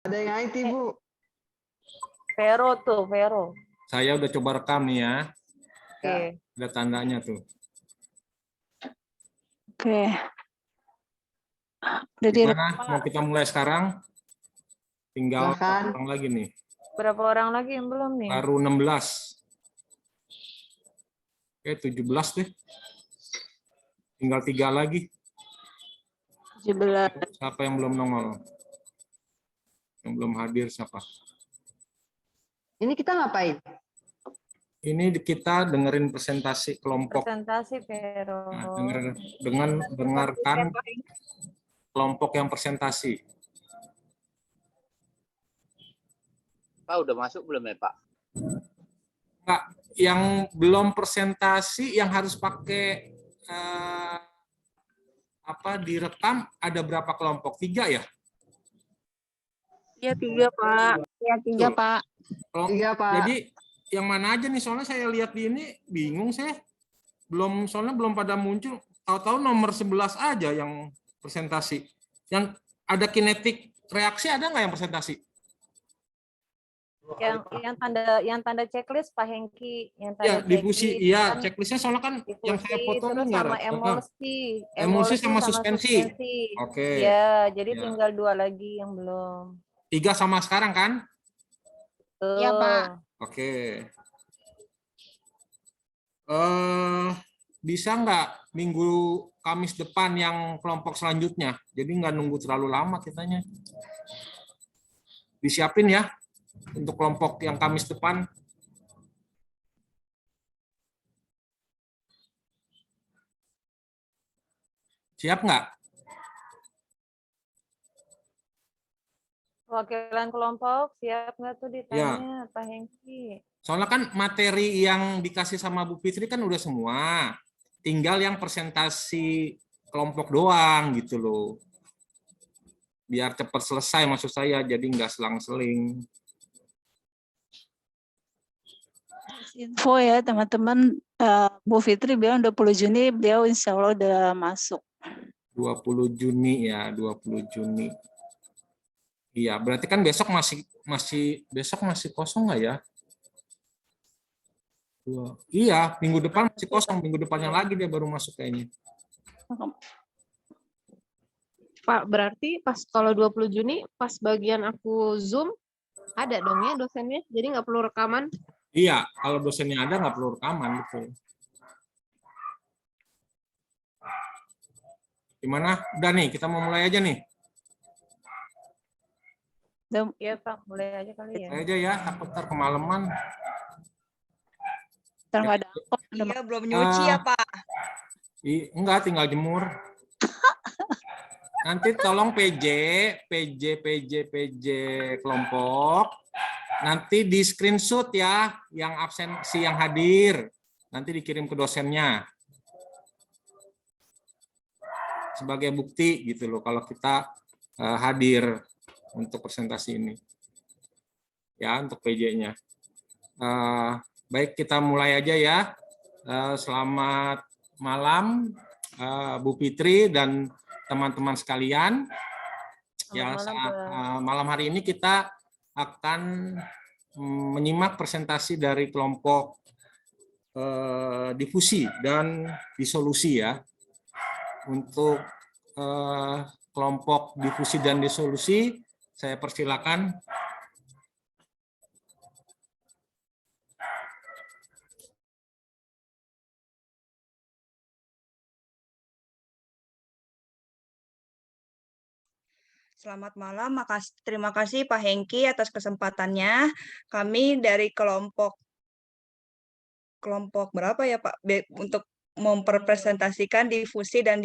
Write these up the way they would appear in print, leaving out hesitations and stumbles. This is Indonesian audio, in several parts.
Ada yang IT, Bu. Vero tuh, Vero. Saya udah coba rekam nih ya. Oke. Ada tandanya tuh. Oke. Udah Gimana? Mau kita mulai sekarang? Tinggal Silahkan. orang lagi nih. Berapa orang lagi yang belum nih? Baru 16. Oke, 17 deh. Tinggal 3 lagi. 17. Siapa yang belum nongol? Yang belum hadir siapa? Ini kita ngapain? Ini kita dengerin presentasi kelompok. Presentasi Vero. Nah, dengarkan kelompok yang presentasi. Pak, udah masuk belum ya, Pak? Enggak, yang belum presentasi yang harus pakai direkam ada berapa kelompok? 3 ya? Iya, 3, Pak. Iya, 3, Betul. Pak. Iya, Pak. Jadi yang mana aja nih, soalnya saya lihat di ini bingung saya. Soalnya belum pada muncul. Tahu-tahu nomor 11 aja yang presentasi. Yang ada kinetik reaksi ada nggak yang presentasi? Yang tanda checklist Pak Hengki, yang tanda Ya, difusi, checklist, iya, kan checklistnya soalnya kan yang saya difusi, foto terus nih nggak sama ada. emulsi, Emulsi sama suspensi. Oke. Ya, jadi Ya. tinggal 2 lagi yang belum. 3 sama sekarang kan? Iya, Pak. Oke. Bisa nggak minggu Kamis depan yang kelompok selanjutnya? Jadi nggak nunggu terlalu lama kitanya. Disiapin ya untuk kelompok yang Kamis depan. Siap nggak? Wakilan kelompok siap nggak tuh Ya. ditanya Pak Hengki? Soalnya kan materi yang dikasih sama Bu Fitri kan udah semua. Tinggal yang presentasi kelompok doang gitu loh. Biar cepat selesai maksud saya, jadi nggak selang-seling. Info ya, teman-teman. Bu Fitri bilang 20 Juni, beliau insya Allah udah masuk. 20 Juni ya, 20 Juni. Iya, berarti kan besok masih kosong nggak ya? Iya, minggu depan masih kosong, minggu depannya lagi dia baru masuk kayaknya. Pak, berarti pas kalau 20 Juni, pas bagian aku Zoom, ada dong ya dosennya? Jadi nggak perlu rekaman? Iya, kalau dosennya ada nggak perlu rekaman, betul. Gimana? Udah nih, kita mau mulai aja nih. Ya Pak, mulai aja kali ya. Mulai aja ya, takut ntar kemalaman. Ntar nggak ada angkot. Iya, belum nyuci ya, Pak. Enggak, tinggal jemur. Nanti tolong PJ kelompok. Nanti di screenshot ya, yang absensi yang hadir. Nanti dikirim ke dosennya. Sebagai bukti gitu loh, kalau kita hadir untuk presentasi ini. Ya, untuk PJ-nya. Baik, kita mulai aja ya. Selamat malam, Bu Fitri dan teman-teman sekalian. Ya, malam hari ini kita akan menyimak presentasi dari kelompok difusi dan disolusi ya. Untuk kelompok difusi dan disolusi, saya persilakan. Selamat malam, terima kasih Pak Hengki atas kesempatannya. Kami dari kelompok berapa ya Pak? Untuk mempresentasikan difusi dan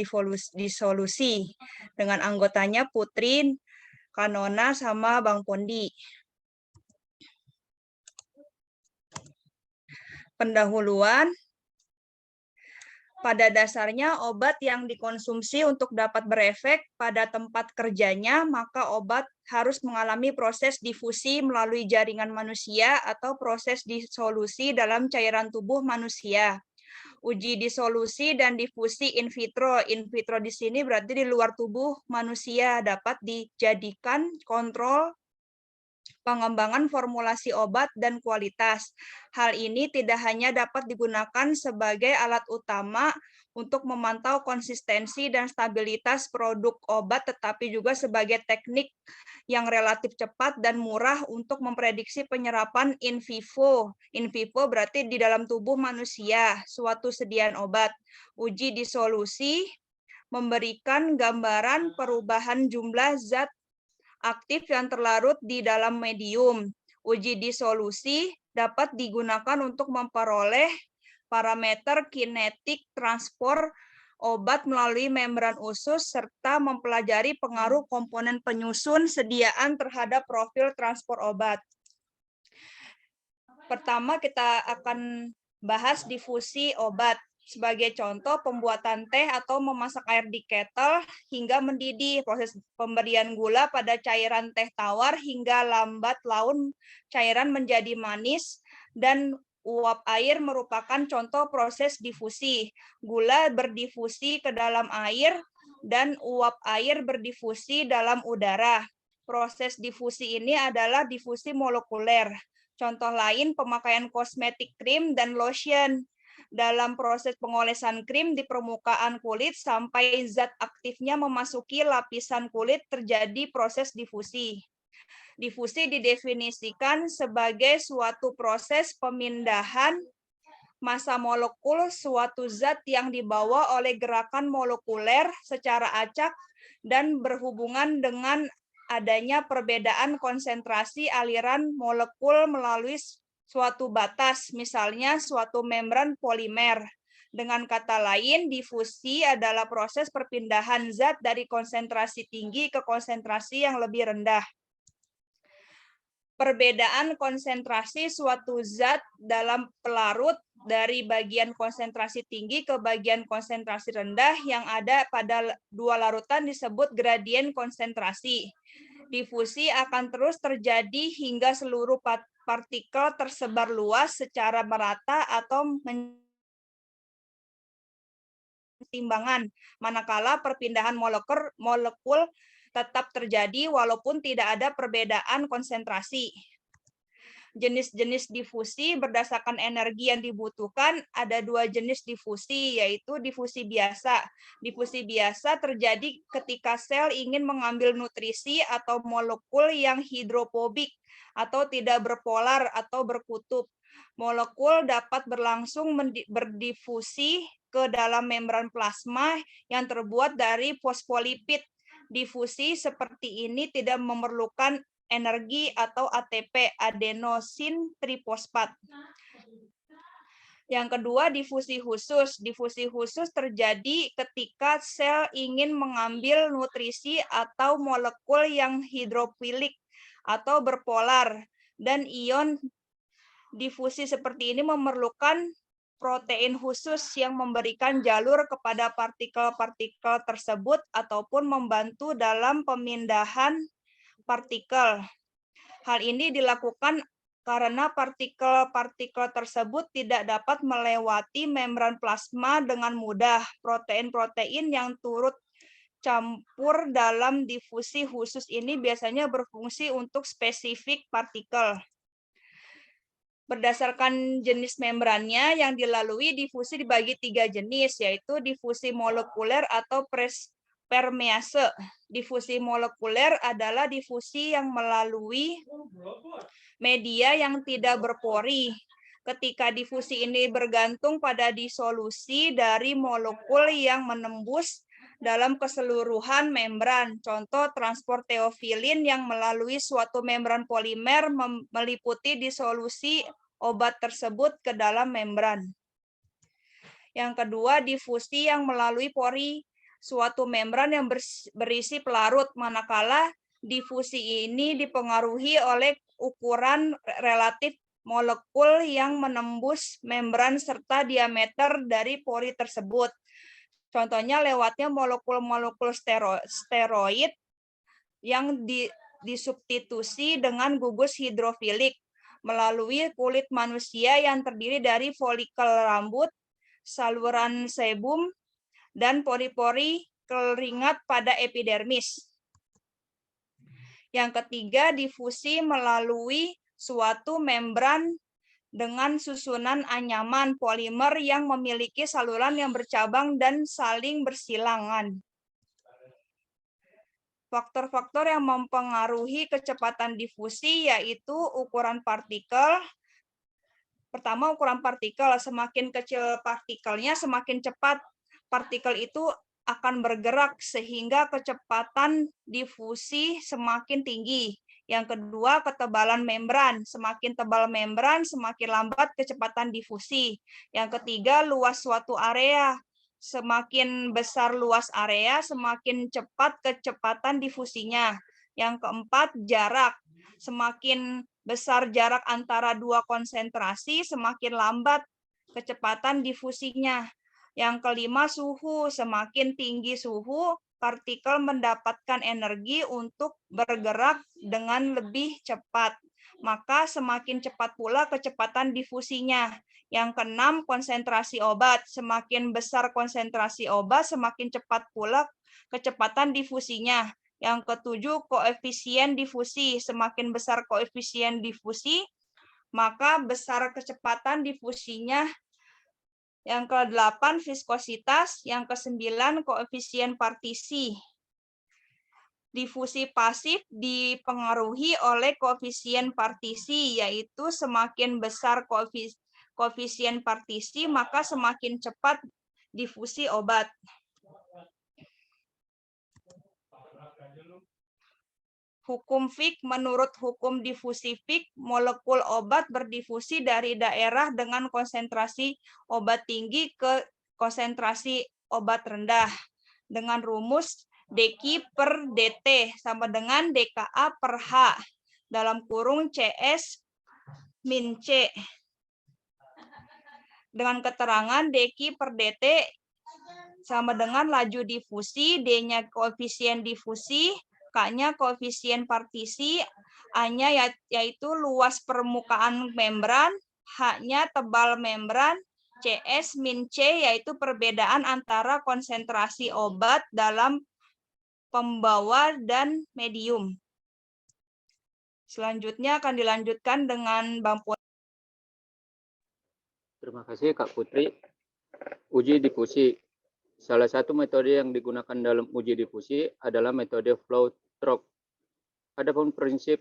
disolusi dengan anggotanya Putri, Kanona, sama Bang Pondi. Pendahuluan. Pada dasarnya, obat yang dikonsumsi untuk dapat berefek pada tempat kerjanya, maka obat harus mengalami proses difusi melalui jaringan manusia atau proses disolusi dalam cairan tubuh manusia. Uji disolusi dan difusi in vitro. In vitro di sini berarti di luar tubuh manusia dapat dijadikan kontrol pengembangan formulasi obat dan kualitas. Hal ini tidak hanya dapat digunakan sebagai alat utama untuk memantau konsistensi dan stabilitas produk obat, tetapi juga sebagai teknik yang relatif cepat dan murah untuk memprediksi penyerapan in vivo. In vivo berarti di dalam tubuh manusia, suatu sediaan obat. Uji disolusi memberikan gambaran perubahan jumlah zat aktif yang terlarut di dalam medium. Uji disolusi dapat digunakan untuk memperoleh parameter kinetik transport obat melalui membran usus serta mempelajari pengaruh komponen penyusun sediaan terhadap profil transport obat. Pertama kita akan bahas difusi obat. Sebagai contoh, pembuatan teh atau memasak air di kettle hingga mendidih, proses pemberian gula pada cairan teh tawar hingga lambat laun cairan menjadi manis, dan uap air merupakan contoh proses difusi. Gula berdifusi ke dalam air dan uap air berdifusi dalam udara. Proses difusi ini adalah difusi molekuler. Contoh lain pemakaian kosmetik krim dan lotion. Dalam proses pengolesan krim di permukaan kulit sampai zat aktifnya memasuki lapisan kulit terjadi proses difusi. Difusi didefinisikan sebagai suatu proses pemindahan massa molekul suatu zat yang dibawa oleh gerakan molekuler secara acak dan berhubungan dengan adanya perbedaan konsentrasi aliran molekul melalui suatu batas, misalnya suatu membran polimer. Dengan kata lain, difusi adalah proses perpindahan zat dari konsentrasi tinggi ke konsentrasi yang lebih rendah. Perbedaan konsentrasi suatu zat dalam pelarut dari bagian konsentrasi tinggi ke bagian konsentrasi rendah yang ada pada dua larutan disebut gradien konsentrasi. Difusi akan terus terjadi hingga seluruh partikel tersebar luas secara merata atau timbangan, manakala perpindahan molekul tetap terjadi walaupun tidak ada perbedaan konsentrasi. Jenis-jenis difusi berdasarkan energi yang dibutuhkan, ada dua jenis difusi, yaitu difusi biasa. Difusi biasa terjadi ketika sel ingin mengambil nutrisi atau molekul yang hidrofobik atau tidak berpolar atau berkutub. Molekul dapat berlangsung berdifusi ke dalam membran plasma yang terbuat dari fosfolipid. Difusi seperti ini tidak memerlukan energi atau ATP, adenosin trifosfat. Yang kedua, difusi khusus. Difusi khusus terjadi ketika sel ingin mengambil nutrisi atau molekul yang hidrofilik atau berpolar, dan ion difusi seperti ini memerlukan protein khusus yang memberikan jalur kepada partikel-partikel tersebut ataupun membantu dalam pemindahan partikel. Hal ini dilakukan karena partikel-partikel tersebut tidak dapat melewati membran plasma dengan mudah. Protein-protein yang turut campur dalam difusi khusus ini biasanya berfungsi untuk spesifik partikel. Berdasarkan jenis membrannya yang dilalui, difusi dibagi 3 jenis, yaitu difusi molekuler atau permease. Difusi molekuler adalah difusi yang melalui media yang tidak berpori. Ketika difusi ini bergantung pada disolusi dari molekul yang menembus dalam keseluruhan membran. Contoh transport teofilin yang melalui suatu membran polimer meliputi disolusi obat tersebut ke dalam membran. Yang kedua, difusi yang melalui pori suatu membran yang berisi pelarut, manakala difusi ini dipengaruhi oleh ukuran relatif molekul yang menembus membran serta diameter dari pori tersebut. Contohnya lewatnya molekul-molekul steroid yang disubstitusi dengan gugus hidrofilik melalui kulit manusia yang terdiri dari folikel rambut, saluran sebum, dan pori-pori keringat pada epidermis. Yang ketiga, difusi melalui suatu membran dengan susunan anyaman polimer yang memiliki saluran yang bercabang dan saling bersilangan. Faktor-faktor yang mempengaruhi kecepatan difusi yaitu ukuran partikel. Pertama, ukuran partikel. Semakin kecil partikelnya, semakin cepat partikel itu akan bergerak sehingga kecepatan difusi semakin tinggi. Yang kedua, ketebalan membran. Semakin tebal membran, semakin lambat kecepatan difusi. Yang ketiga, luas suatu area. Semakin besar luas area, semakin cepat kecepatan difusinya. Yang keempat, jarak. Semakin besar jarak antara dua konsentrasi, semakin lambat kecepatan difusinya. Yang kelima, suhu. Semakin tinggi suhu, partikel mendapatkan energi untuk bergerak dengan lebih cepat. Maka semakin cepat pula kecepatan difusinya. Yang keenam, konsentrasi obat. Semakin besar konsentrasi obat, semakin cepat pula kecepatan difusinya. Yang ketujuh, koefisien difusi. Semakin besar koefisien difusi, maka besar kecepatan difusinya. Yang ke-8, viskositas. Yang ke-9, koefisien partisi. Difusi pasif dipengaruhi oleh koefisien partisi, yaitu semakin besar koefisien partisi, maka semakin cepat difusi obat. Hukum Fick, menurut hukum difusi Fick, molekul obat berdifusi dari daerah dengan konsentrasi obat tinggi ke konsentrasi obat rendah dengan rumus dQ per dt sama dengan dKa per H dalam kurung CS min C. Dengan keterangan dQ per dt sama dengan laju difusi, D-nya koefisien difusi, K-nya koefisien partisi, A-nya yaitu luas permukaan membran, H-nya tebal membran, CS min C yaitu perbedaan antara konsentrasi obat dalam pembawa dan medium. Selanjutnya akan dilanjutkan dengan Bang Putri. Terima kasih Kak Putri. Uji difusi. Salah satu metode yang digunakan dalam uji difusi adalah metode flow stroke. Adapun prinsip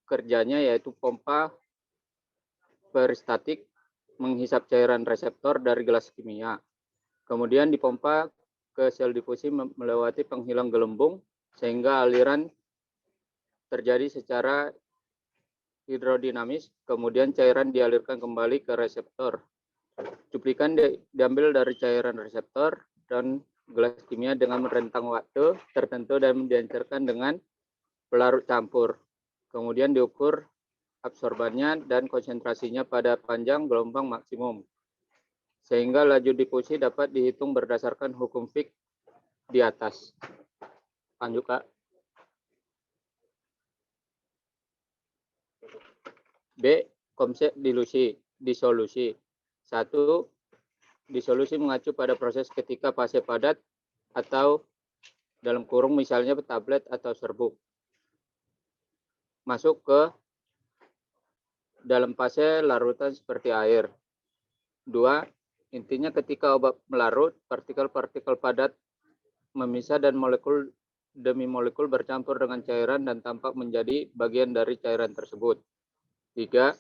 kerjanya yaitu pompa peristatik menghisap cairan reseptor dari gelas kimia. Kemudian dipompa ke sel difusi melewati penghilang gelembung sehingga aliran terjadi secara hidrodinamis, kemudian cairan dialirkan kembali ke reseptor. Cuplikan diambil dari cairan reseptor dan gelas kimia dengan rentang waktu tertentu dan dihancurkan dengan pelarut campur. Kemudian diukur absorbannya dan konsentrasinya pada panjang gelombang maksimum. Sehingga laju difusi dapat dihitung berdasarkan hukum Fick di atas. Lanjut, Kak. B. Konsep disolusi. 1. Disolusi mengacu pada proses ketika fase padat atau dalam kurung misalnya tablet atau serbuk masuk ke dalam fase larutan seperti air. 2. Intinya ketika obat melarut, partikel-partikel padat memisah dan molekul demi molekul bercampur dengan cairan dan tampak menjadi bagian dari cairan tersebut. 3.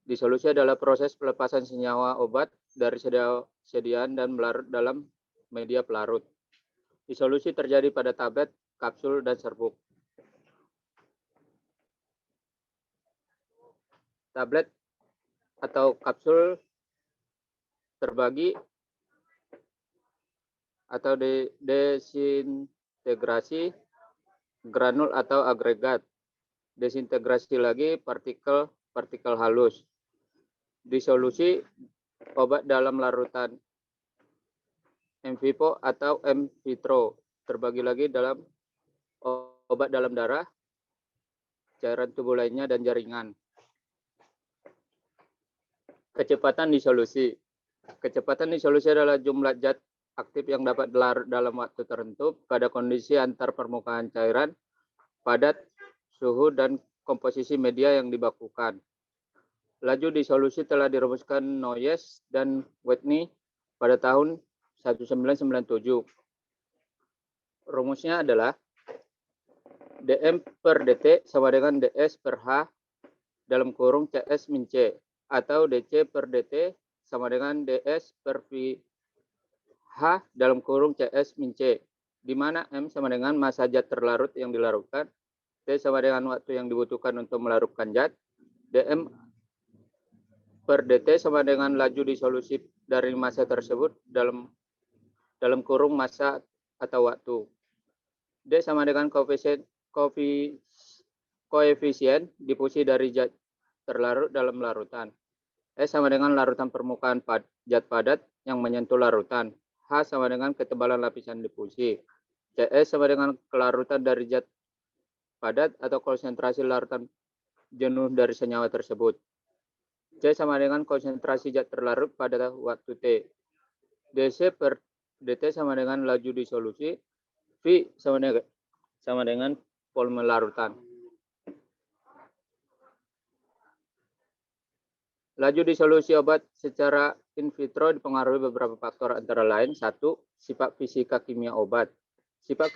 Disolusi adalah proses pelepasan senyawa obat dari sediaan dan melarut dalam media pelarut. Disolusi terjadi pada tablet, kapsul, dan serbuk. Tablet atau kapsul terbagi atau desintegrasi, granul atau agregat. Desintegrasi lagi partikel halus. Disolusi obat dalam larutan in vivo atau in vitro terbagi lagi dalam obat dalam darah, cairan tubuh lainnya, dan jaringan. Kecepatan disolusi. Kecepatan disolusi adalah jumlah zat aktif yang dapat larut dalam waktu tertentu pada kondisi antar permukaan cairan padat suhu, dan komposisi media yang dibakukan. Laju disolusi telah dirumuskan Noyes dan Whitney pada tahun 1997. Rumusnya adalah dm per dt sama dengan ds per h dalam kurung cs min c, atau dc per dt sama dengan ds per v h dalam kurung cs min c, di mana m sama dengan massa zat terlarut yang dilarutkan, t sama dengan waktu yang dibutuhkan untuk melarutkan zat, dm per dt sama dengan laju disolusi dari massa tersebut dalam kurung massa atau waktu. D sama dengan koefisien difusi dari zat terlarut dalam larutan. S sama dengan larutan permukaan zat padat yang menyentuh larutan. H sama dengan ketebalan lapisan difusi. CS sama dengan kelarutan dari zat padat atau konsentrasi larutan jenuh dari senyawa tersebut. C sama dengan konsentrasi zat terlarut pada waktu T. DC per dt sama dengan laju disolusi. V sama dengan volume larutan. Laju disolusi obat secara in vitro dipengaruhi beberapa faktor, antara lain: 1. Sifat fisika kimia obat. Sifat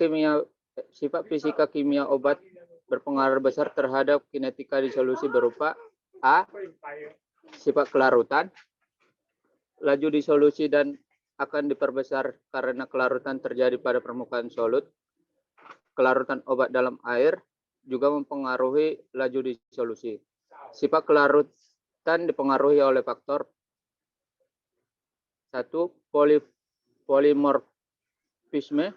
fisika kimia obat berpengaruh besar terhadap kinetika disolusi berupa A. Sifat kelarutan. Laju disolusi dan akan diperbesar karena kelarutan terjadi pada permukaan solut. Kelarutan obat dalam air juga mempengaruhi laju disolusi. Sifat kelarutan dipengaruhi oleh faktor 1. Polimorfisme.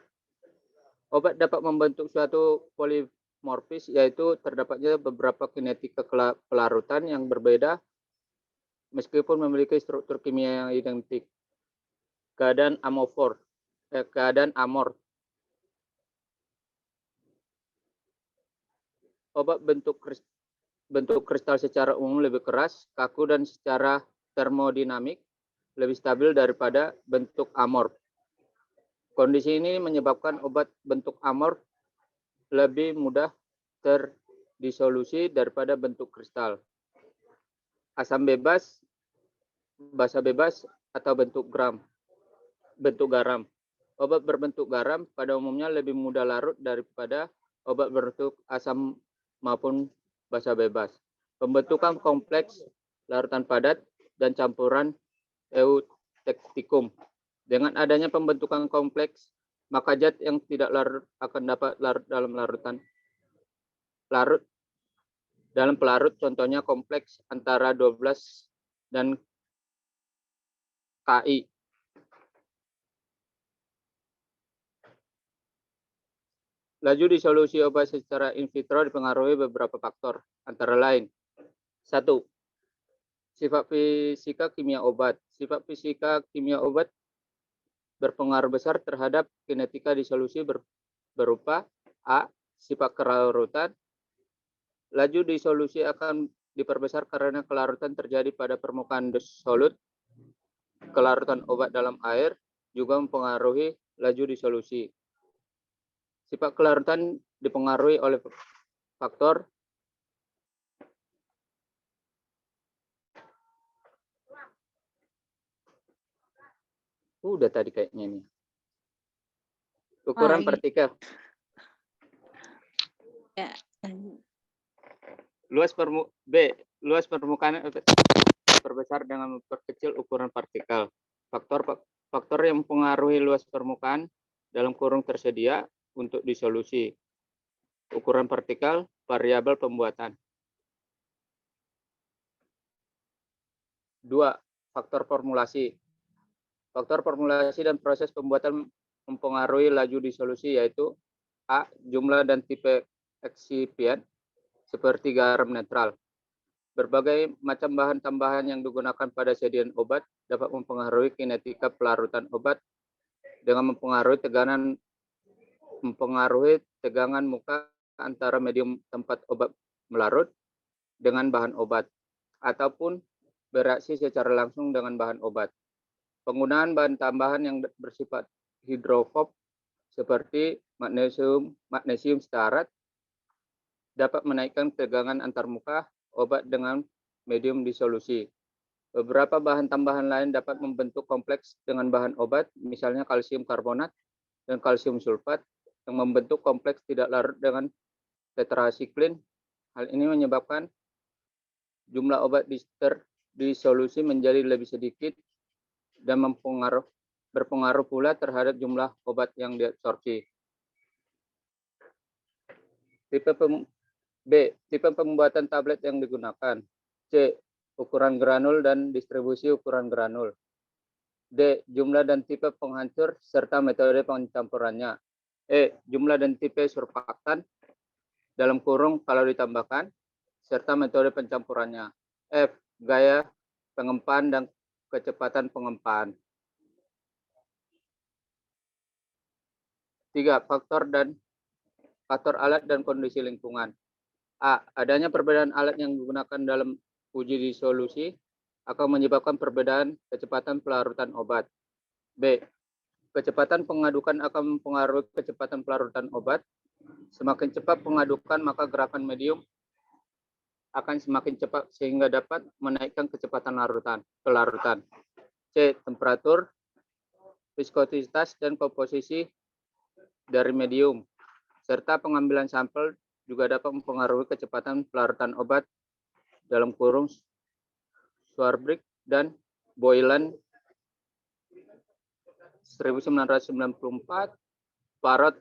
Obat dapat membentuk suatu polimorfis, yaitu terdapatnya beberapa kinetika pelarutan yang berbeda meskipun memiliki struktur kimia yang identik. Keadaan amor. Obat bentuk kristal secara umum lebih keras, kaku, dan secara termodinamik lebih stabil daripada bentuk amorf. Kondisi ini menyebabkan obat bentuk amorf lebih mudah terdisolusi daripada bentuk kristal. Asam bebas, basa bebas, atau bentuk garam. Obat berbentuk garam pada umumnya lebih mudah larut daripada obat berbentuk asam maupun basa bebas. Pembentukan kompleks, larutan padat, dan campuran eutektikum. Dengan adanya pembentukan kompleks, maka zat yang tidak larut akan dapat larut dalam pelarut, contohnya kompleks antara 12 dan Ki. Laju disolusi obat secara in vitro dipengaruhi beberapa faktor, antara lain: 1. Sifat fisika kimia obat. Sifat fisika kimia obat berpengaruh besar terhadap kinetika disolusi berupa A. Sifat kelarutan. Laju disolusi akan diperbesar karena kelarutan terjadi pada permukaan solut. Kelarutan obat dalam air juga mempengaruhi laju disolusi. Sifat kelarutan dipengaruhi oleh faktor udah tadi kayaknya nih. Ukuran partikel. Ya. Luas permukaan perbesar dengan memperkecil ukuran partikel. Faktor yang mempengaruhi luas permukaan dalam kurung tersedia untuk disolusi. Ukuran partikel, variabel pembuatan. 2. Faktor formulasi. Faktor formulasi dan proses pembuatan mempengaruhi laju disolusi, yaitu A. Jumlah dan tipe eksipien seperti garam netral. Berbagai macam bahan tambahan yang digunakan pada sediaan obat dapat mempengaruhi kinetika pelarutan obat dengan mempengaruhi tegangan muka antara medium tempat obat melarut dengan bahan obat, ataupun bereaksi secara langsung dengan bahan obat. Penggunaan bahan tambahan yang bersifat hidrofob seperti magnesium stearat dapat menaikkan tegangan antarmuka obat dengan medium disolusi. Beberapa bahan tambahan lain dapat membentuk kompleks dengan bahan obat, misalnya kalsium karbonat dan kalsium sulfat, yang membentuk kompleks tidak larut dengan tetrasiklin. Hal ini menyebabkan jumlah obat disolusi menjadi lebih sedikit dan berpengaruh pula terhadap jumlah obat yang diabsorpsi. Tipe pembuatan tablet yang digunakan. C. Ukuran granul dan distribusi ukuran granul. D. Jumlah dan tipe penghancur serta metode pencampurannya. E. Jumlah dan tipe surfaktan dalam kurung kalau ditambahkan serta metode pencampurannya. F. Gaya pengempaan dan kecepatan pengempaan. 3. Faktor alat dan kondisi lingkungan. A. Adanya perbedaan alat yang digunakan dalam uji disolusi akan menyebabkan perbedaan kecepatan pelarutan obat. B. Kecepatan pengadukan akan mempengaruhi kecepatan pelarutan obat. Semakin cepat pengadukan, maka gerakan medium akan semakin cepat sehingga dapat menaikkan kecepatan pelarutan. C. Temperatur, viskositas, dan komposisi dari medium, serta pengambilan sampel juga dapat mempengaruhi kecepatan pelarutan obat dalam kurung Swarbrick dan Boylan 1994, Parrot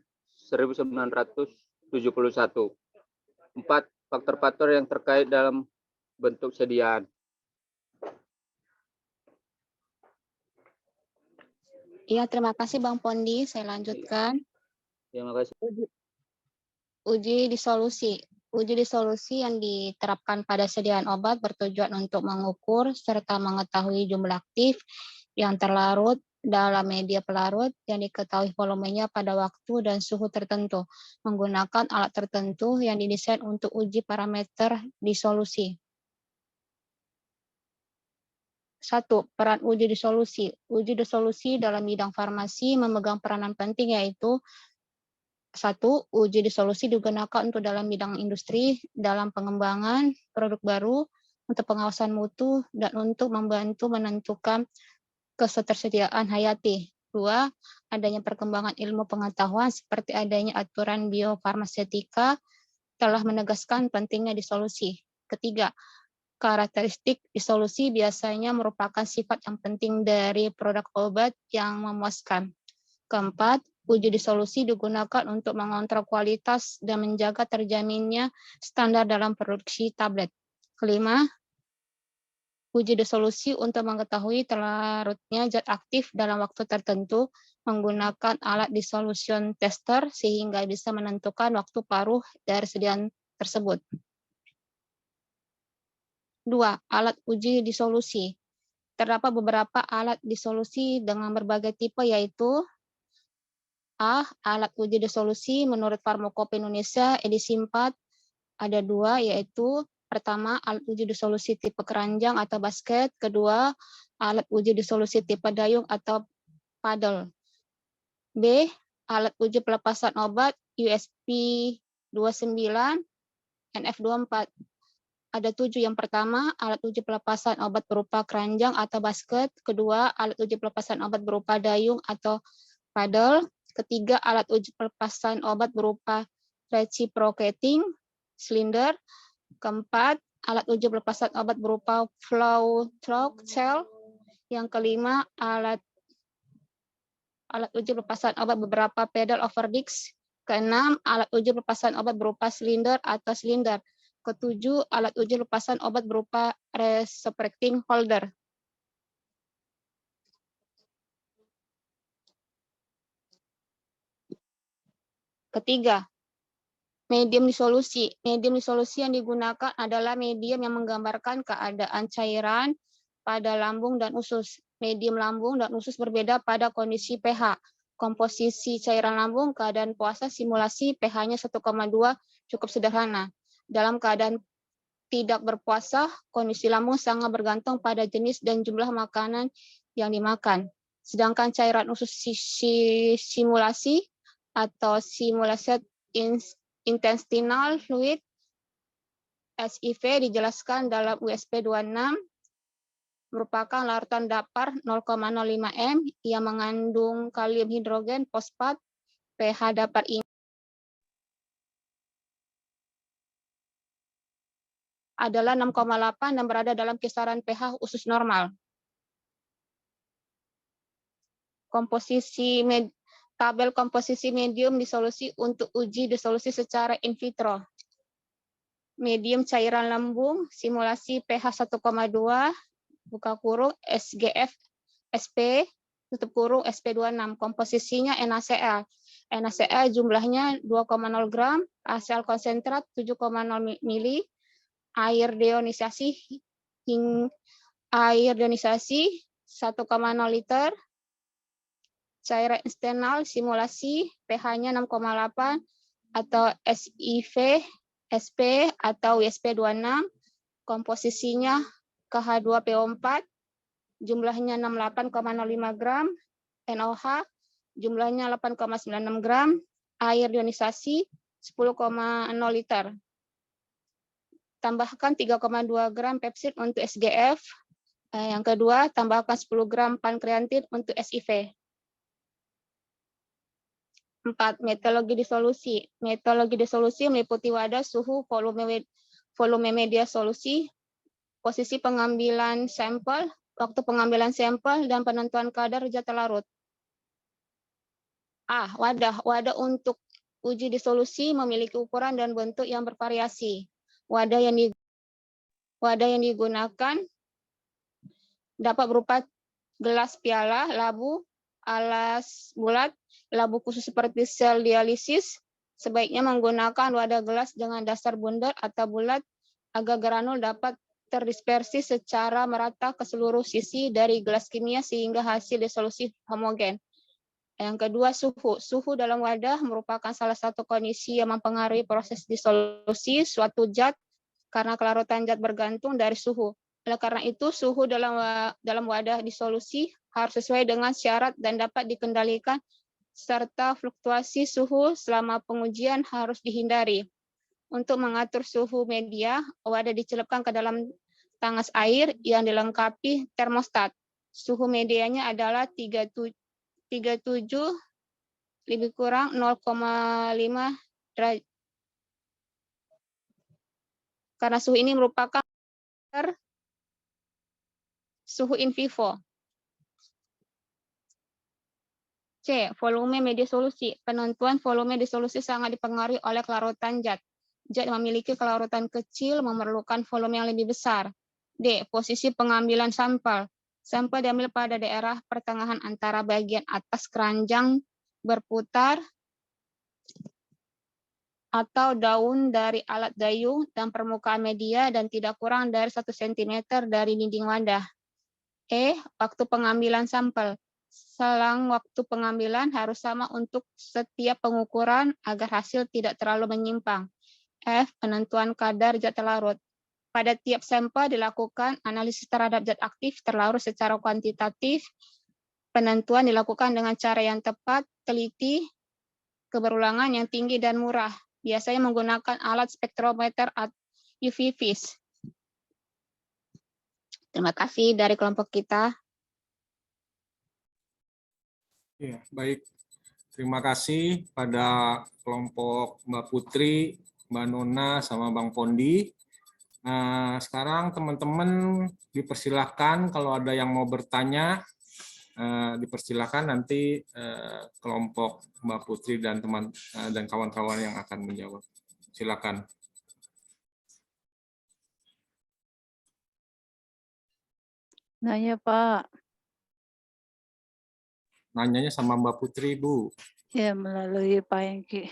1971. 4. Faktor-faktor yang terkait dalam bentuk sediaan. Iya, terima kasih Bang Pondi. Saya lanjutkan. Terima kasih. Uji disolusi. Uji disolusi yang diterapkan pada sediaan obat bertujuan untuk mengukur serta mengetahui jumlah aktif yang terlarut dalam media pelarut yang diketahui volumenya pada waktu dan suhu tertentu menggunakan alat tertentu yang didesain untuk uji parameter disolusi. 1. Peran uji disolusi. Uji disolusi dalam bidang farmasi memegang peranan penting yaitu 1. Uji disolusi digunakan untuk dalam bidang industri, dalam pengembangan produk baru, untuk pengawasan mutu, dan untuk membantu menentukan ketersediaan hayati. 2. Adanya perkembangan ilmu pengetahuan seperti adanya aturan biofarmasetika telah menegaskan pentingnya disolusi. 3. Karakteristik disolusi biasanya merupakan sifat yang penting dari produk obat yang memuaskan. 4. Uji disolusi digunakan untuk mengontrol kualitas dan menjaga terjaminnya standar dalam produksi tablet. 5. Uji disolusi untuk mengetahui terlarutnya zat aktif dalam waktu tertentu menggunakan alat dissolution tester sehingga bisa menentukan waktu paruh dari sediaan tersebut. 2. Alat uji disolusi. Terdapat beberapa alat disolusi dengan berbagai tipe yaitu A. Alat uji disolusi menurut Farmakope Indonesia edisi 4 ada 2 yaitu pertama alat uji disolusi tipe keranjang atau basket, kedua alat uji disolusi tipe dayung atau paddle. B. Alat uji pelepasan obat USP 29 NF24 ada 7. Yang pertama alat uji pelepasan obat berupa keranjang atau basket, kedua alat uji pelepasan obat berupa dayung atau paddle, ketiga alat uji pelepasan obat berupa reciprocating cylinder, keempat alat uji pelepasan obat berupa flow through cell, yang kelima alat uji pelepasan obat beberapa pedal over disc, keenam alat uji pelepasan obat berupa silinder atau silinder, ketujuh alat uji pelepasan obat berupa reciprocating holder. Ketiga, medium disolusi. Medium disolusi yang digunakan adalah medium yang menggambarkan keadaan cairan pada lambung dan usus. Medium lambung dan usus berbeda pada kondisi pH. Komposisi cairan lambung, keadaan puasa, simulasi pH-nya 1,2 cukup sederhana. Dalam keadaan tidak berpuasa, kondisi lambung sangat bergantung pada jenis dan jumlah makanan yang dimakan. Sedangkan cairan usus simulasi atau simulated intestinal fluid SIV dijelaskan dalam USP 26 merupakan larutan datar 0,05 M yang mengandung kalium hidrogen fosfat. pH datar ini adalah 6,8 dan berada dalam kisaran pH usus normal. Tabel komposisi medium disolusi untuk uji disolusi secara in vitro. Medium cairan lambung, simulasi pH 1,2, buka kurung, SGF, SP, tutup kurung, SP26. Komposisinya NaCl. NaCl jumlahnya 2,0 gram, HCl konsentrat 7,0 mili, air deionisasi 1,0 liter, cairan eksternal simulasi pH-nya 6,8 atau SIV, SP atau WSP26, komposisinya KH2PO4, jumlahnya 68,05 gram, NOH, jumlahnya 8,96 gram, air deionisasi 10,0 liter. Tambahkan 3,2 gram pepsid untuk SGF. Yang kedua, tambahkan 10 gram pankreatin untuk SIV. 4. Metodologi disolusi. Metodologi disolusi meliputi wadah, suhu, volume media solusi, posisi pengambilan sampel, waktu pengambilan sampel, dan penentuan kadar zat larut. Wadah. Wadah untuk uji disolusi memiliki ukuran dan bentuk yang bervariasi. Wadah yang digunakan dapat berupa gelas piala, labu, alas bulat, labu khusus seperti sel dialisis. Sebaiknya menggunakan wadah gelas dengan dasar bundar atau bulat agar granul dapat terdispersi secara merata ke seluruh sisi dari gelas kimia sehingga hasil disolusi homogen. Yang kedua, suhu. Suhu dalam wadah merupakan salah satu kondisi yang mempengaruhi proses disolusi suatu zat karena kelarutan zat bergantung dari suhu. Oleh karena itu, suhu dalam wadah disolusi harus sesuai dengan syarat dan dapat dikendalikan, serta fluktuasi suhu selama pengujian harus dihindari. Untuk mengatur suhu media, wadah dicelupkan ke dalam tangas air yang dilengkapi termostat. Suhu medianya adalah 37 lebih kurang 0,5 derajat. Karena suhu ini merupakan suhu in vivo. C. Volume media solusi. Penentuan volume disolusi sangat dipengaruhi oleh kelarutan zat. Zat yang memiliki kelarutan kecil memerlukan volume yang lebih besar. D. Posisi pengambilan sampel. Sampel diambil pada daerah pertengahan antara bagian atas keranjang berputar atau daun dari alat dayung dan permukaan media dan tidak kurang dari 1 cm dari dinding wadah. E. Waktu pengambilan sampel. Selang waktu pengambilan harus sama untuk setiap pengukuran agar hasil tidak terlalu menyimpang. F. Penentuan kadar zat larut. Pada tiap sampel dilakukan analisis terhadap zat aktif terlarut secara kuantitatif. Penentuan dilakukan dengan cara yang tepat, teliti, keberulangan yang tinggi dan murah. Biasanya menggunakan alat spektrometer atau UV vis. Terima kasih dari kelompok kita. Ya, baik. Terima kasih pada kelompok Mbak Putri, Mbak Nona, sama Bang Pondi. Nah, sekarang teman-teman dipersilahkan kalau ada yang mau bertanya, dipersilahkan nanti kelompok Mbak Putri dan teman dan kawan-kawan yang akan menjawab. Silakan. Nanya, Pak. Nanyanya sama Mbak Putri, Bu. Ya, melalui Pak Hengki.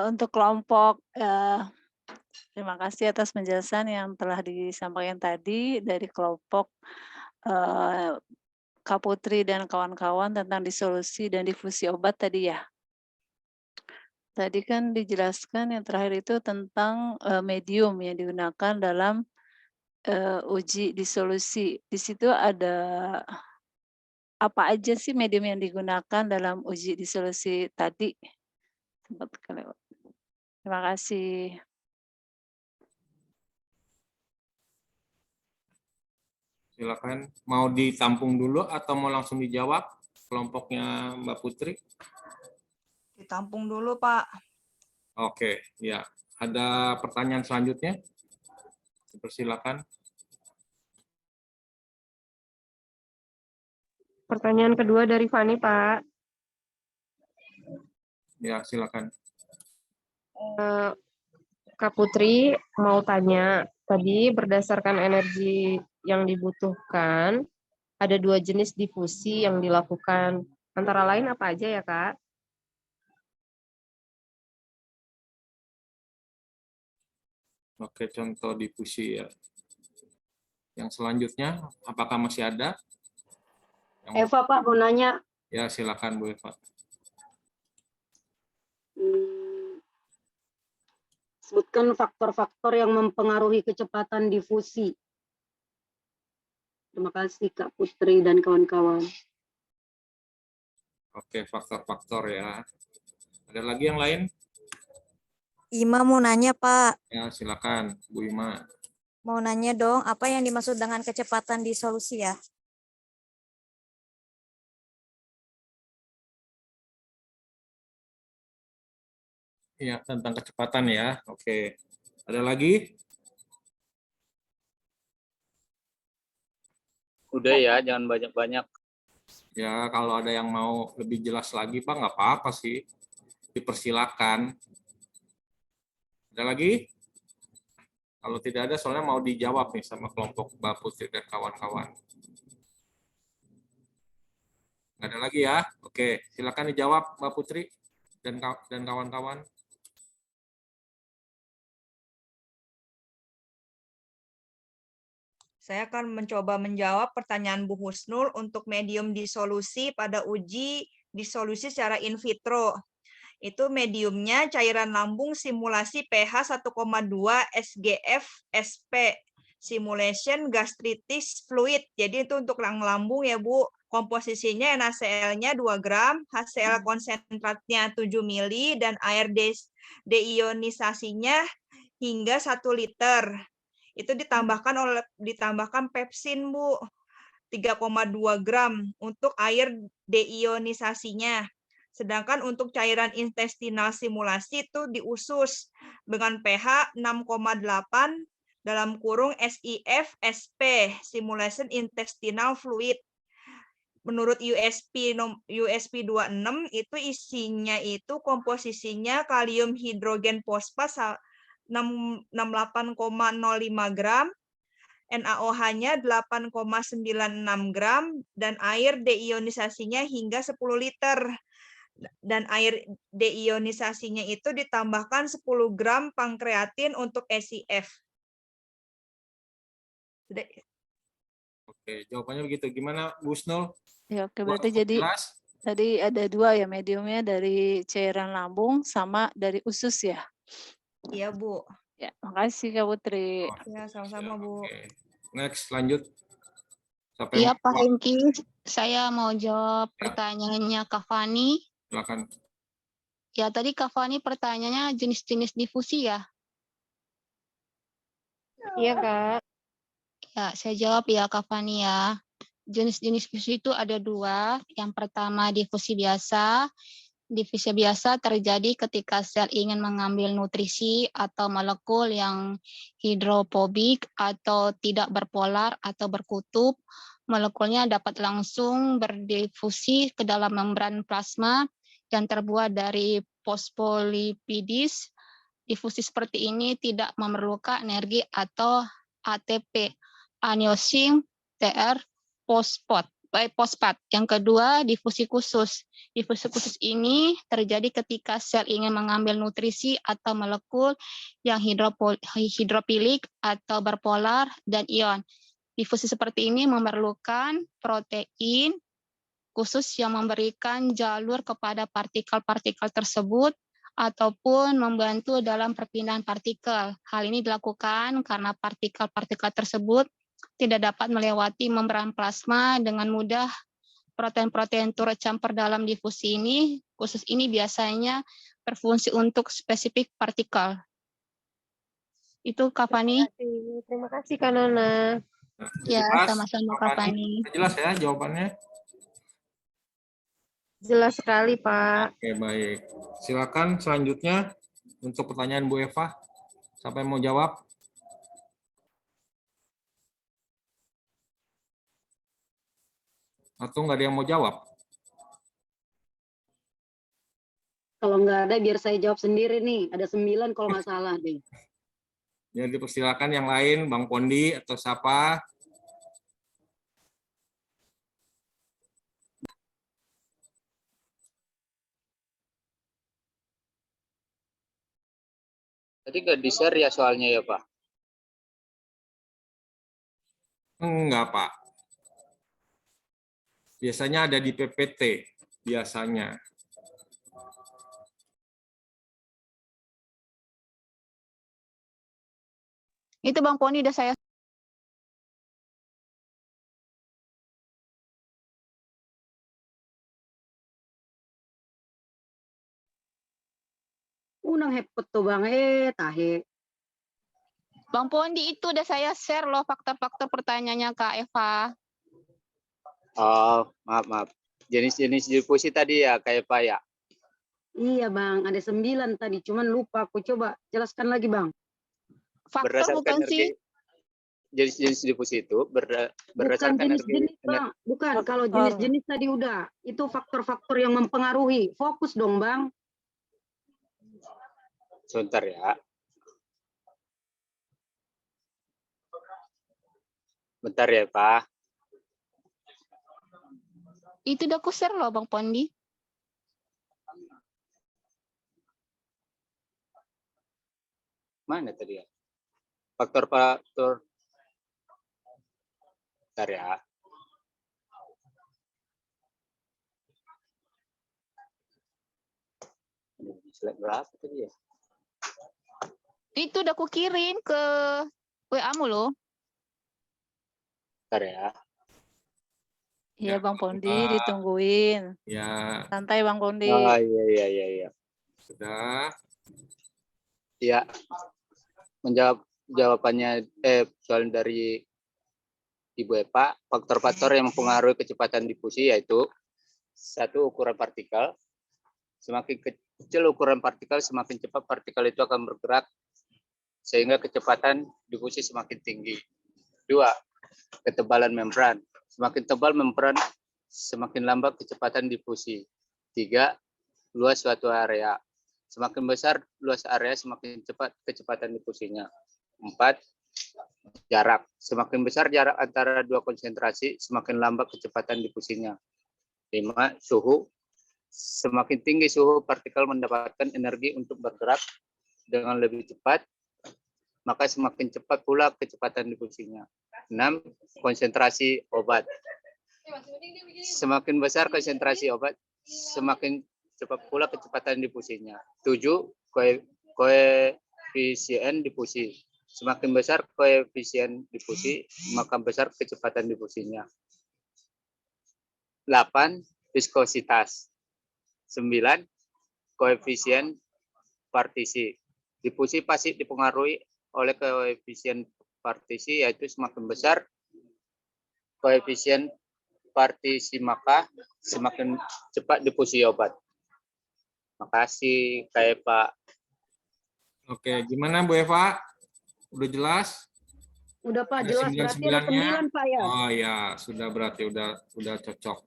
Untuk kelompok, terima kasih atas penjelasan yang telah disampaikan tadi dari kelompok Kak Putri dan kawan-kawan tentang disolusi dan difusi obat tadi ya. Tadi kan dijelaskan yang terakhir itu tentang medium yang digunakan dalam uji disolusi. Di situ ada apa aja sih medium yang digunakan dalam uji disolusi tadi? Sempat kelewat. Terima kasih. Silakan. Mau ditampung dulu atau mau langsung dijawab kelompoknya Mbak Putri? Ditampung dulu, Pak. Oke, ya. Ada pertanyaan selanjutnya? Silakan. Pertanyaan kedua dari Fani, Pak. Ya, silakan. Kak Putri mau tanya, tadi berdasarkan energi yang dibutuhkan, ada 2 jenis difusi yang dilakukan. Antara lain apa aja ya, Kak? Oke, contoh difusi ya. Yang selanjutnya, apakah masih ada? Eva, Pak, mau nanya. Ya, silakan Bu Eva. Sebutkan faktor-faktor yang mempengaruhi kecepatan difusi. Terima kasih Kak Putri dan kawan-kawan. Oke, faktor-faktor ya. Ada lagi yang lain? Ima mau nanya, Pak. Ya, silakan Bu Ima. Mau nanya dong, apa yang dimaksud dengan kecepatan disolusi ya? Ya, tentang kecepatan ya. Oke. Ada lagi? Udah ya, jangan banyak-banyak. Ya, kalau ada yang mau lebih jelas lagi, Pak, nggak apa-apa sih. Dipersilakan. Ada lagi? Kalau tidak ada, soalnya mau dijawab nih sama kelompok Mbak Putri dan kawan-kawan. Nggak ada lagi ya? Oke, silakan dijawab Mbak Putri dan kawan-kawan. Saya akan mencoba menjawab pertanyaan Bu Husnul untuk medium disolusi pada uji disolusi secara in vitro. Itu mediumnya cairan lambung simulasi pH 1,2 SGF SP. Simulation gastritis fluid. Jadi itu untuk lambung ya Bu. Komposisinya NaCl-nya 2 gram, HCl konsentratnya 7 mili, dan air deionisasinya hingga 1 liter. Itu ditambahkan pepsin Bu, 3,2 gram untuk air deionisasinya. Sedangkan untuk cairan intestinal simulasi itu di usus dengan pH 6,8 dalam kurung SIF SP, simulation intestinal fluid. Menurut USP 26 itu isinya itu komposisinya kalium hidrogen fosfat 68,05 gram, NaOH-nya 8,96 gram, dan air deionisasinya hingga 10 liter. Dan air deionisasinya itu ditambahkan 10 gram pankreatin untuk SIF. Oke, jawabannya begitu. Gimana, Bu Husnul? Ya, oke, berarti jadi tadi ada 2 ya mediumnya, dari cairan lambung sama dari usus ya? Iya, Bu. Ya, makasih Kak Putri. Ya, sama-sama, Bu. Oke. Next, lanjut. Iya, Pak Hengki. Saya mau jawab pertanyaannya Kak Fani. Silakan. Ya, tadi Kak Fani pertanyaannya jenis-jenis difusi ya? Iya, Kak. Ya, saya jawab ya Kak Fani ya. Jenis-jenis difusi itu ada 2. Yang pertama difusi biasa. Difusi biasa terjadi ketika sel ingin mengambil nutrisi atau molekul yang hidrofobik atau tidak berpolar atau berkutub. Molekulnya dapat langsung berdifusi ke dalam membran plasma yang terbuat dari fosfolipidis. Difusi seperti ini tidak memerlukan energi atau ATP, aneosin, TR, fosfat. Yang kedua, difusi khusus. Difusi khusus ini terjadi ketika sel ingin mengambil nutrisi atau molekul yang hidrofilik atau berpolar dan ion. Difusi seperti ini memerlukan protein khusus yang memberikan jalur kepada partikel-partikel tersebut ataupun membantu dalam perpindahan partikel. Hal ini dilakukan karena partikel-partikel tersebut tidak dapat melewati membran plasma dengan mudah protein-protein turut campur dalam difusi ini, khusus ini biasanya berfungsi untuk spesifik partikel. Itu Kak Fani. Terima kasih Kak Nana. Ya, Jelas, sama-sama Kak Kak Fani? Fani. Jelas ya jawabannya? Jelas sekali Pak. Oke, baik. Silakan selanjutnya untuk pertanyaan Bu Eva. Siapa yang mau jawab? Atau nggak ada yang mau jawab? Kalau nggak ada biar saya jawab sendiri nih. Ada 9 kalau nggak salah deh. Ya, dipersilakan yang lain, Bang Pondi atau siapa? Tadi nggak di-share ya soalnya ya, Pak? Enggak, Pak. Biasanya ada di PPT, biasanya. Itu Bang Poni udah saya. Unang hepet tuh Bang, tahe. Bang Pondi itu udah saya share loh faktor-faktor pertanyaannya Kak Eva. Oh, maaf. Jenis-jenis difusi tadi ya, kayak Pak ya? Iya Bang, ada 9 tadi, cuman lupa. Aku coba jelaskan lagi Bang. Faktor Berdasarkan bukan sih? energi, jenis-jenis difusi itu Bukan berdasarkan jenis-jenis Bang, bukan. Kalau jenis-jenis tadi udah, itu faktor-faktor yang mempengaruhi. Fokus dong Bang. Sebentar ya. Bentar ya, Pak. Itu udah aku share loh Bang Pondi. Mana tadi ya? Faktor-faktor. Bentar ya. Slide berapa tadi ya? Itu udah aku kirim ke WA-mu loh. Bentar ya. Iya Bang Pondi, ditungguin. Ya. Santai Bang Pondi. Oh iya. Sudah. Ya. Menjawab jawabannya soal dari Ibu Eva, faktor-faktor yang mempengaruhi kecepatan difusi yaitu 1. Ukuran partikel. Semakin kecil ukuran partikel, semakin cepat partikel itu akan bergerak sehingga kecepatan difusi semakin tinggi. 2. Ketebalan membran. Semakin tebal membran, semakin lambat kecepatan difusi. 3. Luas suatu area. Semakin besar luas area, semakin cepat kecepatan difusinya. 4. Jarak. Semakin besar jarak antara dua konsentrasi, semakin lambat kecepatan difusinya. 5. Suhu. Semakin tinggi suhu, partikel mendapatkan energi untuk bergerak dengan lebih cepat, maka semakin cepat pula kecepatan difusinya. 6. Konsentrasi obat. Semakin besar konsentrasi obat, semakin cepat pula kecepatan difusinya. 7. Koefisien difusi. Semakin besar koefisien difusi, maka besar kecepatan difusinya. 8. Viskositas. 9. Koefisien partisi. Difusi pasti dipengaruhi oleh koefisien partisi, yaitu semakin besar koefisien partisi, maka semakin cepat difusi obat. Makasih, kayak Pak. Oke, gimana Bu Eva? Udah jelas? Udah Pak, Ada jelas. Berarti ada 9 Pak ya. Oh ya, sudah berarti udah cocok.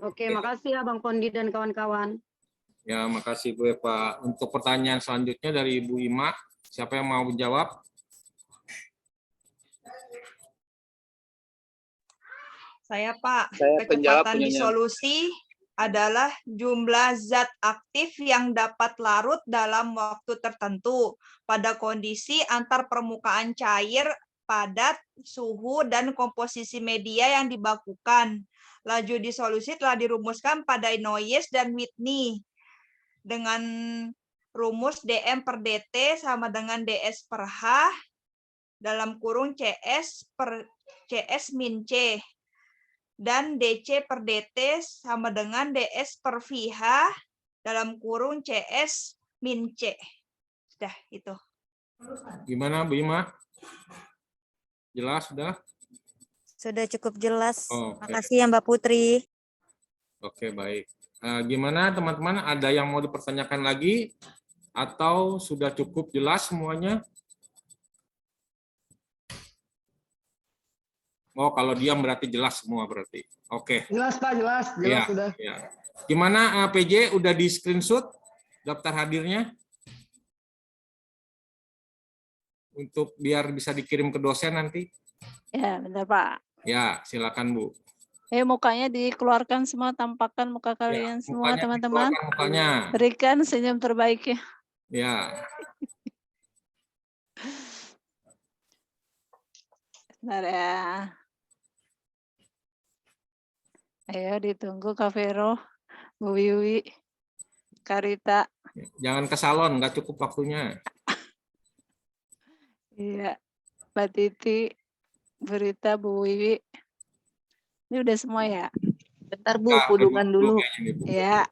Oke, makasih ya Bang Pondi dan kawan-kawan. Ya, makasih Bu Eva. Untuk pertanyaan selanjutnya dari Ibu Ima, siapa yang mau menjawab? Saya Pak, Saya penjawab kecepatan punyanya. disolusi adalah jumlah zat aktif yang dapat larut dalam waktu tertentu pada kondisi antar permukaan cair, padat, suhu, dan komposisi media yang dibakukan. Laju disolusi telah dirumuskan pada Noyes dan Whitney dengan rumus dm per dt sama dengan ds per h dalam kurung cs per cs min c. dan DC per DT sama dengan DS per VH dalam kurung CS min C. Sudah, itu. Gimana Bu Ima? Jelas sudah? Sudah cukup jelas. Oke. Makasih ya Mbak Putri. Oke, baik. Gimana teman-teman? Ada yang mau dipertanyakan lagi? Atau sudah cukup jelas semuanya? Oh, kalau diam berarti jelas semua berarti. Oke. Jelas Pak, jelas Ya, sudah. ya. Gimana PJ? Udah di screenshot daftar hadirnya? Untuk biar bisa dikirim ke dosen nanti? Ya, benar Pak. Ya, silakan Bu. Mukanya dikeluarkan semua, tampakkan muka kalian semua mukanya teman-teman. dikeluarkan mukanya. Berikan senyum terbaiknya. Ya. Bentar ya. Ayo ditunggu Kak Vero, Bu Wiwi, Karita. Jangan ke salon, nggak cukup waktunya. Iya, Mbak Titi, Berita, Bu Wiwi. Ini udah semua ya? Bentar Bu, pudungan dulu. Ya.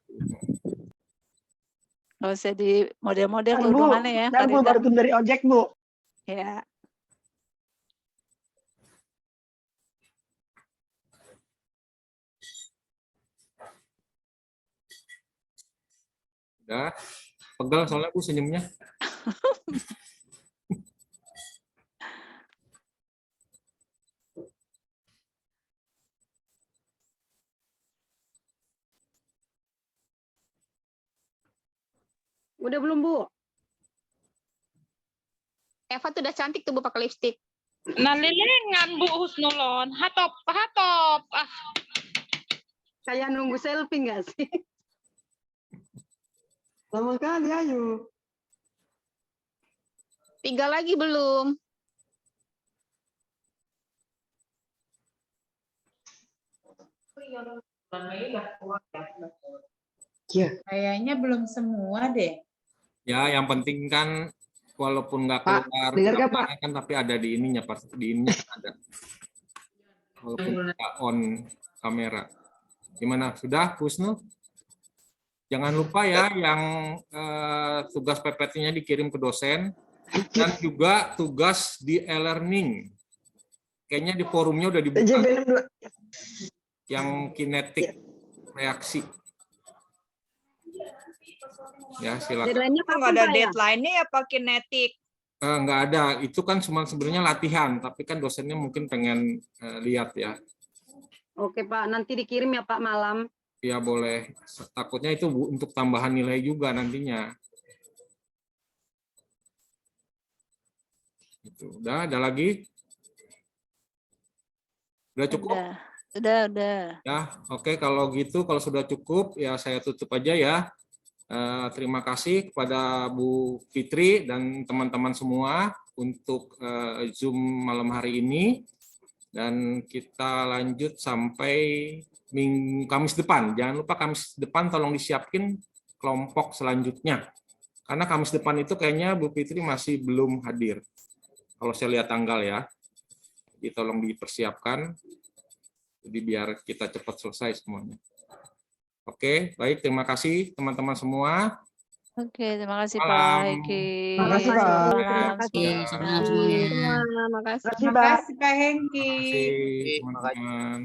Nggak usah di model-model Bu, pudungannya ya. bentar, Bu, baru turun dari ojek, Bu. Ya. Udah. Pegel soalnya Bu senyumnya. Udah belum, Bu? Eva tuh udah cantik tuh Bu pakai lipstik. Nah, lelengan Bu Husnulon. Hatop. Ah. Kayak nunggu selfie nggak sih? Lama kali, ayo. 3 lagi belum. Iya. Kayaknya belum semua deh. Ya, yang penting kan walaupun nggak Pak, keluar dengar nggak, Pak? kan tapi ada di ininya, Pak. Di ininya ada. Walaupun nggak on kamera. Gimana? Sudah, Husnu? Jangan lupa ya yang tugas PPT-nya dikirim ke dosen dan juga tugas di e-learning. Kayaknya di forumnya udah dibuka. Yang kinetik reaksi. Ya, silakan. Deadline-nya nggak ada deadline-nya ya Pak kinetik? Nggak ada. Itu kan cuma sebenarnya latihan, tapi kan dosennya mungkin pengen lihat ya. Oke Pak, nanti dikirim ya Pak malam. Ya boleh. Takutnya itu untuk tambahan nilai juga nantinya. Itu. Udah, ada lagi? Udah cukup? Udah. Ya, oke. Kalau gitu, kalau sudah cukup, ya saya tutup aja ya. Terima kasih kepada Bu Fitri dan teman-teman semua untuk Zoom malam hari ini. Dan kita lanjut sampai Kamis depan. Jangan lupa Kamis depan tolong disiapin kelompok selanjutnya. Karena Kamis depan itu kayaknya Bu Fitri masih belum hadir. Kalau saya lihat tanggal ya. Jadi tolong dipersiapkan. Jadi biar kita cepat selesai semuanya. Oke, baik. Terima kasih teman-teman semua. Oke, terima kasih Malam. Pak Hengki. Terima kasih, Pak. Terima kasih. semuanya. Makasih. Terima kasih Pak Hengki. Terima kasih teman-teman.